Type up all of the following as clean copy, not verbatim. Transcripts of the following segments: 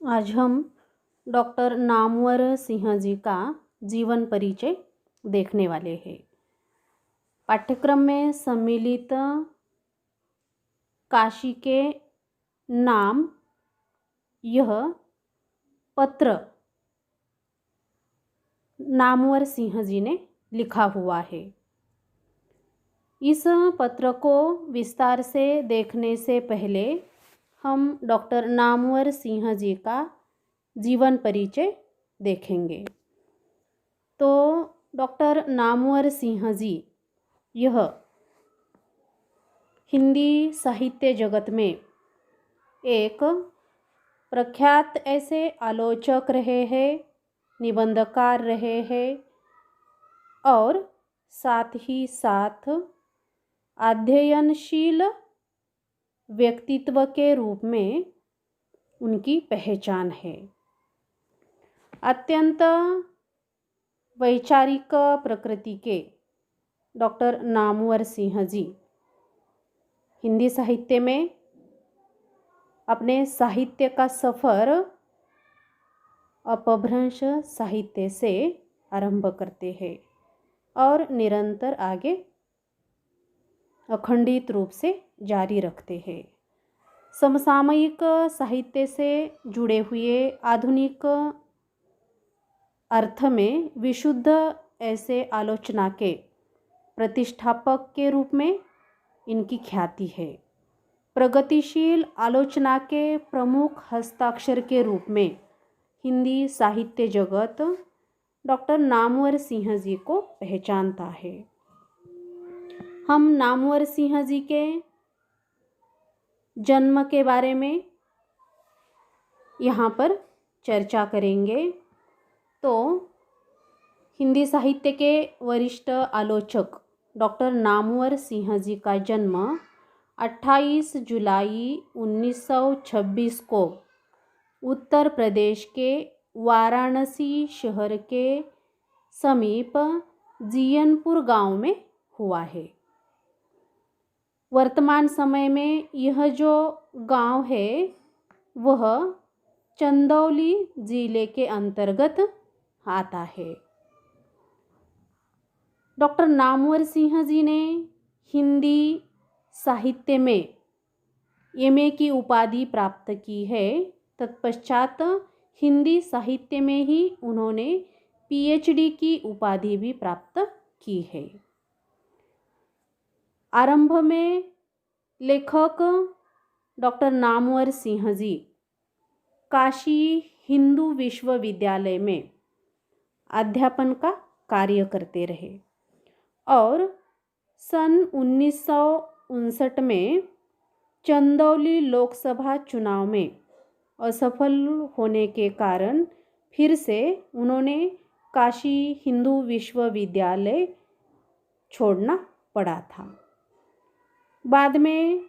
आज हम डॉक्टर नामवर सिंह जी का जीवन परिचय देखने वाले हैं। पाठ्यक्रम में सम्मिलित काशी के नाम यह पत्र नामवर सिंह जी ने लिखा हुआ है। इस पत्र को विस्तार से देखने से पहले हम डॉक्टर नामवर सिंह जी का जीवन परिचय देखेंगे। तो डॉक्टर नामवर सिंह जी यह हिंदी साहित्य जगत में एक प्रख्यात ऐसे आलोचक रहे हैं, निबंधकार रहे हैं और साथ ही साथ अध्ययनशील व्यक्तित्व के रूप में उनकी पहचान है। अत्यंत वैचारिक प्रकृति के डॉक्टर नामवर सिंह जी हिंदी साहित्य में अपने साहित्य का सफ़र अपभ्रंश साहित्य से आरंभ करते हैं और निरंतर आगे अखंडित रूप से जारी रखते हैं। समसामयिक साहित्य से जुड़े हुए आधुनिक अर्थ में विशुद्ध ऐसे आलोचना के प्रतिष्ठापक के रूप में इनकी ख्याति है। प्रगतिशील आलोचना के प्रमुख हस्ताक्षर के रूप में हिंदी साहित्य जगत डॉक्टर नामवर सिंह जी को पहचानता है। हम नामवर सिंह जी के जन्म के बारे में यहाँ पर चर्चा करेंगे। तो हिंदी साहित्य के वरिष्ठ आलोचक डॉक्टर नामवर सिंह जी का जन्म 28 जुलाई 1926 को उत्तर प्रदेश के वाराणसी शहर के समीप जियनपुर गांव में हुआ है। वर्तमान समय में यह जो गांव है वह चंदौली जिले के अंतर्गत आता है। डॉक्टर नामवर सिंह जी ने हिंदी साहित्य में एमए की उपाधि प्राप्त की है। तत्पश्चात हिंदी साहित्य में ही उन्होंने पीएचडी की उपाधि भी प्राप्त की है। आरंभ में लेखक डॉक्टर नामवर सिंह जी काशी हिंदू विश्वविद्यालय में अध्यापन का कार्य करते रहे और सन 1959 में चंदौली लोकसभा चुनाव में असफल होने के कारण फिर से उन्होंने काशी हिंदू विश्वविद्यालय छोड़ना पड़ा था। बाद में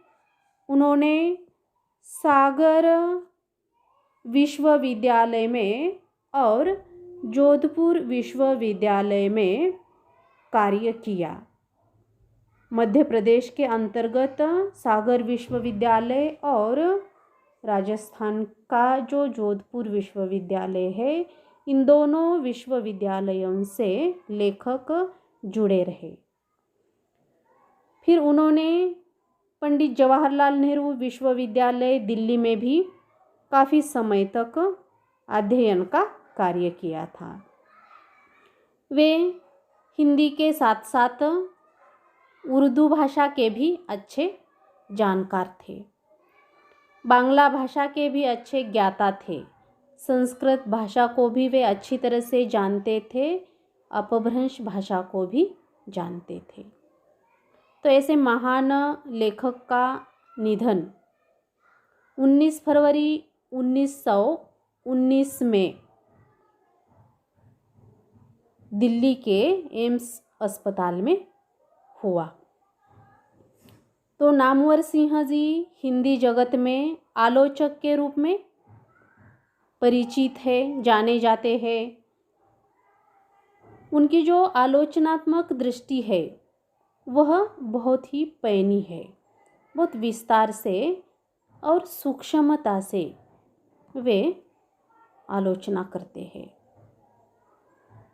उन्होंने सागर विश्वविद्यालय में और जोधपुर विश्वविद्यालय में कार्य किया। मध्य प्रदेश के अंतर्गत सागर विश्वविद्यालय और राजस्थान का जो जोधपुर विश्वविद्यालय है, इन दोनों विश्वविद्यालयों से लेखक जुड़े रहे। फिर उन्होंने पंडित जवाहरलाल नेहरू विश्वविद्यालय दिल्ली में भी काफ़ी समय तक अध्ययन का कार्य किया था। वे हिंदी के साथ साथ उर्दू भाषा के भी अच्छे जानकार थे, बांग्ला भाषा के भी अच्छे ज्ञाता थे, संस्कृत भाषा को भी वे अच्छी तरह से जानते थे, अपभ्रंश भाषा को भी जानते थे। तो ऐसे महान लेखक का निधन 19 फरवरी 1919 में दिल्ली के एम्स अस्पताल में हुआ। तो नामवर सिंह जी हिंदी जगत में आलोचक के रूप में परिचित है, जाने जाते हैं। उनकी जो आलोचनात्मक दृष्टि है वह बहुत ही पैनी है। बहुत विस्तार से और सूक्ष्मता से वे आलोचना करते हैं।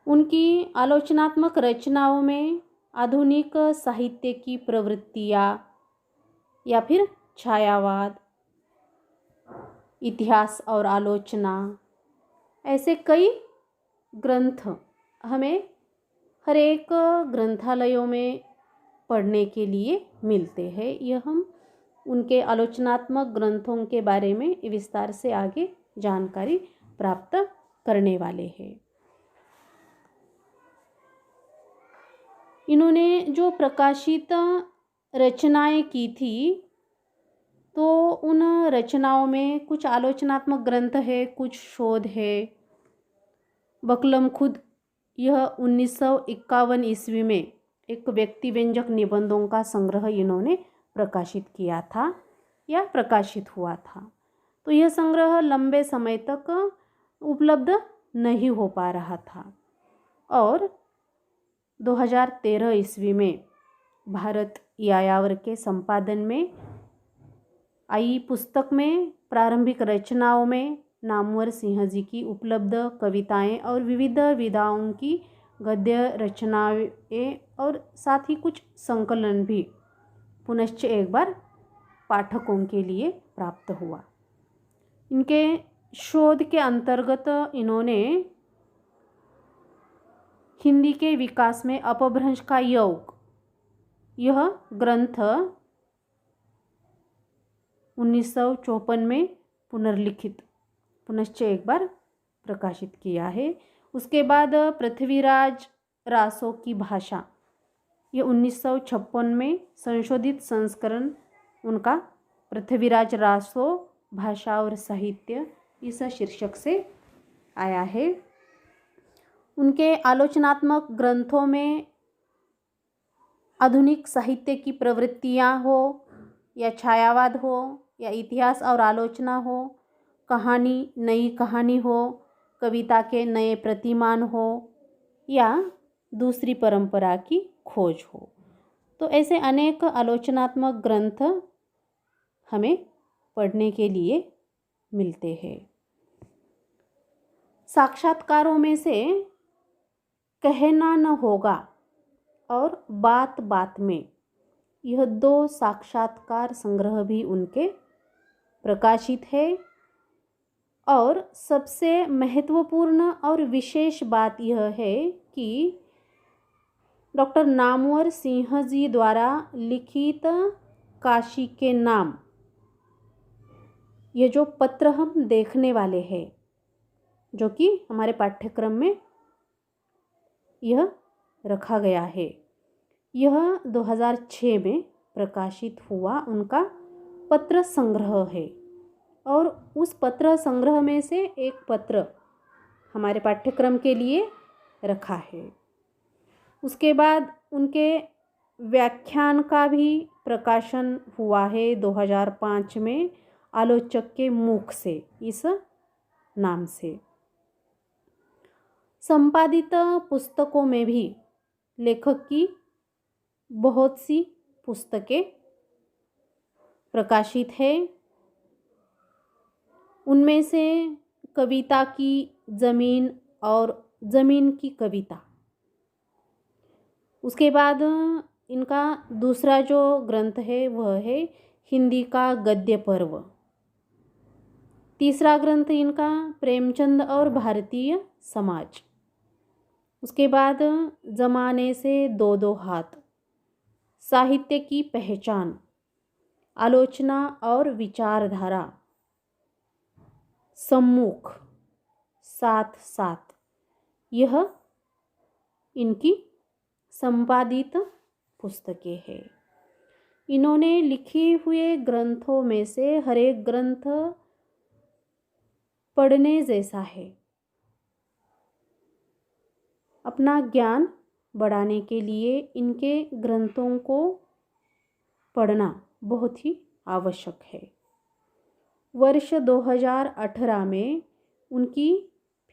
उनकी आलोचनात्मक रचनाओं में आधुनिक साहित्य की प्रवृत्तियाँ या फिर छायावाद, इतिहास और आलोचना, ऐसे कई ग्रंथ हमें हर एक ग्रंथालयों में पढ़ने के लिए मिलते हैं। यह हम उनके आलोचनात्मक ग्रंथों के बारे में विस्तार से आगे जानकारी प्राप्त करने वाले हैं। इन्होंने जो प्रकाशित रचनाएं की थी, तो उन रचनाओं में कुछ आलोचनात्मक ग्रंथ है, कुछ शोध है। बकलम खुद यह 1951 ईस्वी में एक व्यक्ति व्यंजक निबंधों का संग्रह इन्होंने प्रकाशित किया था या प्रकाशित हुआ था। तो यह संग्रह लंबे समय तक उपलब्ध नहीं हो पा रहा था और 2013 ईस्वी में भारत यायावर के संपादन में आई पुस्तक में प्रारंभिक रचनाओं में नामवर सिंह जी की उपलब्ध कविताएं और विविध विधाओं की गद्य रचनाएं और साथ ही कुछ संकलन भी पुनश्च एक बार पाठकों के लिए प्राप्त हुआ। इनके शोध के अंतर्गत इन्होंने हिंदी के विकास में अपभ्रंश का योग, यह ग्रंथ 1954 में पुनर्लिखित पुनश्च एक बार प्रकाशित किया है। उसके बाद पृथ्वीराज रासो की भाषा, यह 1956 में संशोधित संस्करण उनका पृथ्वीराज रासो भाषा और साहित्य इस शीर्षक से आया है। उनके आलोचनात्मक ग्रंथों में आधुनिक साहित्य की प्रवृत्तियाँ हो या छायावाद हो या इतिहास और आलोचना हो, कहानी नई कहानी हो, कविता के नए प्रतिमान हो या दूसरी परंपरा की खोज हो, तो ऐसे अनेक आलोचनात्मक ग्रंथ हमें पढ़ने के लिए मिलते हैं। साक्षात्कारों में से कहना न होगा और बात बात में, यह 2 साक्षात्कार संग्रह भी उनके प्रकाशित है। और सबसे महत्वपूर्ण और विशेष बात यह है कि डॉक्टर नामवर सिंह जी द्वारा लिखित काशी के नाम, ये जो पत्र हम देखने वाले हैं, जो कि हमारे पाठ्यक्रम में यह रखा गया है, यह 2006 में प्रकाशित हुआ उनका पत्र संग्रह है। और उस पत्र संग्रह में से एक पत्र हमारे पाठ्यक्रम के लिए रखा है। उसके बाद उनके व्याख्यान का भी प्रकाशन हुआ है 2005 में, आलोचक के मुख से, इस नाम से। संपादित पुस्तकों में भी लेखक की बहुत सी पुस्तकें प्रकाशित है। उनमें से कविता की ज़मीन और ज़मीन की कविता, उसके बाद इनका दूसरा जो ग्रंथ है वह है हिंदी का गद्य पर्व। तीसरा ग्रंथ इनका प्रेमचंद और भारतीय समाज। उसके बाद जमाने से 2-2 हाथ, साहित्य की पहचान, आलोचना और विचारधारा, सम्मुख, साथ साथ, यह इनकी संपादित पुस्तकें हैं। इन्होंने लिखे हुए ग्रंथों में से हर एक ग्रंथ पढ़ने जैसा है। अपना ज्ञान बढ़ाने के लिए इनके ग्रंथों को पढ़ना बहुत ही आवश्यक है। वर्ष 2018 में उनकी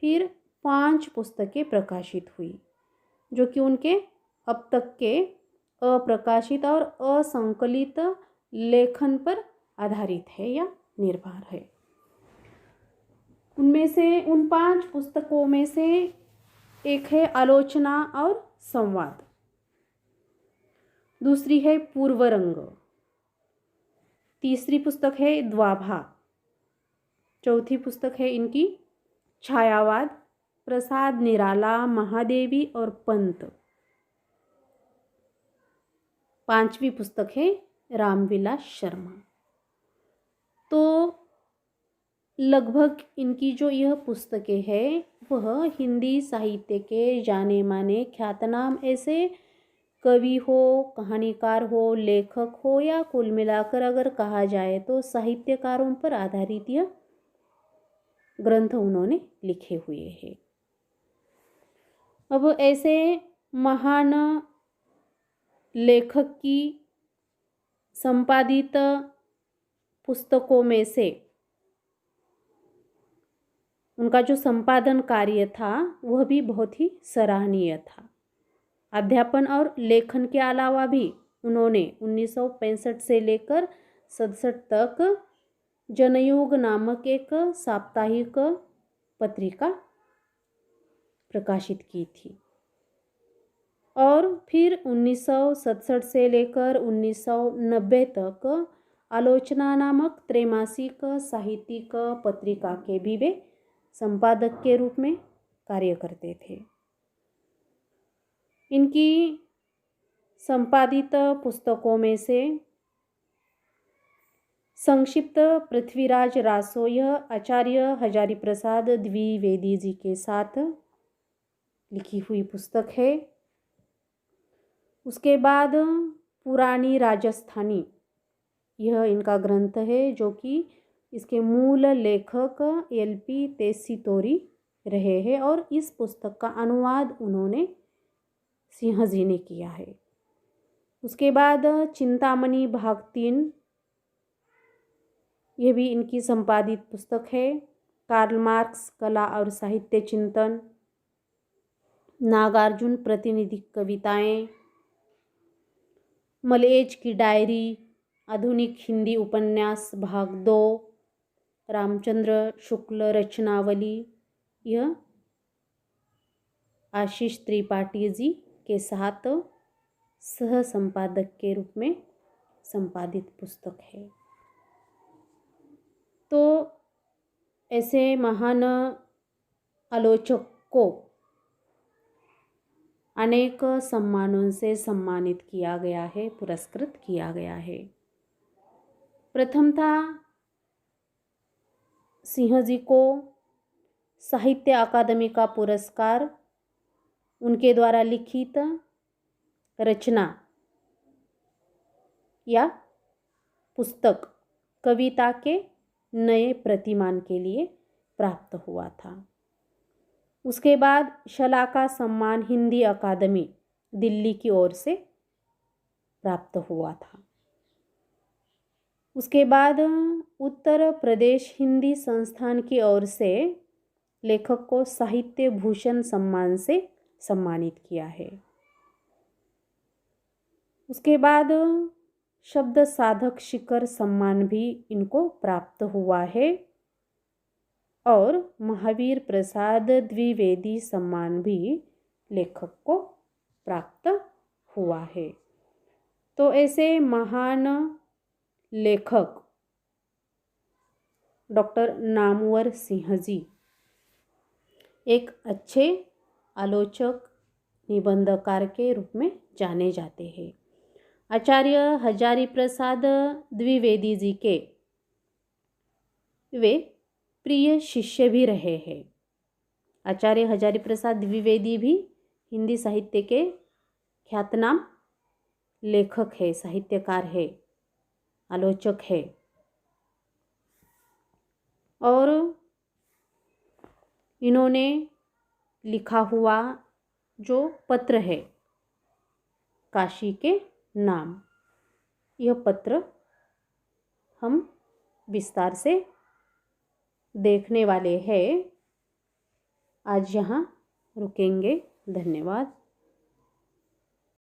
फिर 5 पुस्तकें प्रकाशित हुई, जो कि उनके अब तक के अप्रकाशित और असंकलित लेखन पर आधारित है या निर्भर है। उनमें से उन 5 पुस्तकों में से एक है आलोचना और संवाद, दूसरी है पूर्वरंग, तीसरी पुस्तक है द्वाभा, चौथी पुस्तक है इनकी छायावाद, प्रसाद निराला, महादेवी और पंत, पांचवी पुस्तक है रामविलास शर्मा। तो लगभग इनकी जो यह पुस्तकें हैं वह हिंदी साहित्य के जाने माने ख्यातनाम ऐसे कवि हो, कहानीकार हो, लेखक हो या कुल मिलाकर अगर कहा जाए तो साहित्यकारों पर आधारित यह ग्रंथ उन्होंने लिखे हुए हैं। अब ऐसे महान लेखक की संपादित पुस्तकों में से उनका जो संपादन कार्य था वह भी बहुत ही सराहनीय था। अध्यापन और लेखन के अलावा भी उन्होंने 1965 से लेकर 67 तक जनयुग नामक एक साप्ताहिक पत्रिका प्रकाशित की थी और फिर 1967 से लेकर 1990 तक आलोचना नामक त्रैमासिक साहित्यिक पत्रिका के भी वे संपादक के रूप में कार्य करते थे। इनकी संपादित पुस्तकों में से संक्षिप्त पृथ्वीराज रासो यह आचार्य हजारी प्रसाद द्विवेदी जी के साथ लिखी हुई पुस्तक है। उसके बाद पुरानी राजस्थानी यह इनका ग्रंथ है जो कि इसके मूल लेखक एल.पी. तेसीतोरी रहे हैं और इस पुस्तक का अनुवाद उन्होंने सिंह जी ने किया है। उसके बाद चिंतामणि भाग 3 यह भी इनकी संपादित पुस्तक है। कार्ल मार्क्स कला और साहित्य चिंतन, नागार्जुन प्रतिनिधि कविताएं, मलएज की डायरी, आधुनिक हिंदी उपन्यास भाग 2, रामचंद्र शुक्ल रचनावली यह आशीष त्रिपाठी जी के साथ सह संपादक के रूप में संपादित पुस्तक है। तो ऐसे महान आलोचक को अनेक सम्मानों से सम्मानित किया गया है, पुरस्कृत किया गया है। प्रथम था सिंह जी को साहित्य अकादमी का पुरस्कार उनके द्वारा लिखित रचना या पुस्तक कविता के नए प्रतिमान के लिए प्राप्त हुआ था। उसके बाद शलाका सम्मान हिंदी अकादमी दिल्ली की ओर से प्राप्त हुआ था। उसके बाद उत्तर प्रदेश हिंदी संस्थान की ओर से लेखक को साहित्य भूषण सम्मान से सम्मानित किया है। उसके बाद शब्द साधक शिखर सम्मान भी इनको प्राप्त हुआ है और महावीर प्रसाद द्विवेदी सम्मान भी लेखक को प्राप्त हुआ है। तो ऐसे महान लेखक डॉक्टर नामवर सिंह जी एक अच्छे आलोचक निबंधकार के रूप में जाने जाते हैं। आचार्य हजारी प्रसाद द्विवेदी जी के वे प्रिय शिष्य भी रहे हैं। आचार्य हजारी प्रसाद द्विवेदी भी हिंदी साहित्य के ख्यातनाम लेखक है, साहित्यकार है, आलोचक है और इन्होंने लिखा हुआ जो पत्र है काशी के नाम, यह पत्र हम विस्तार से देखने वाले हैं। आज यहाँ रुकेंगे। धन्यवाद।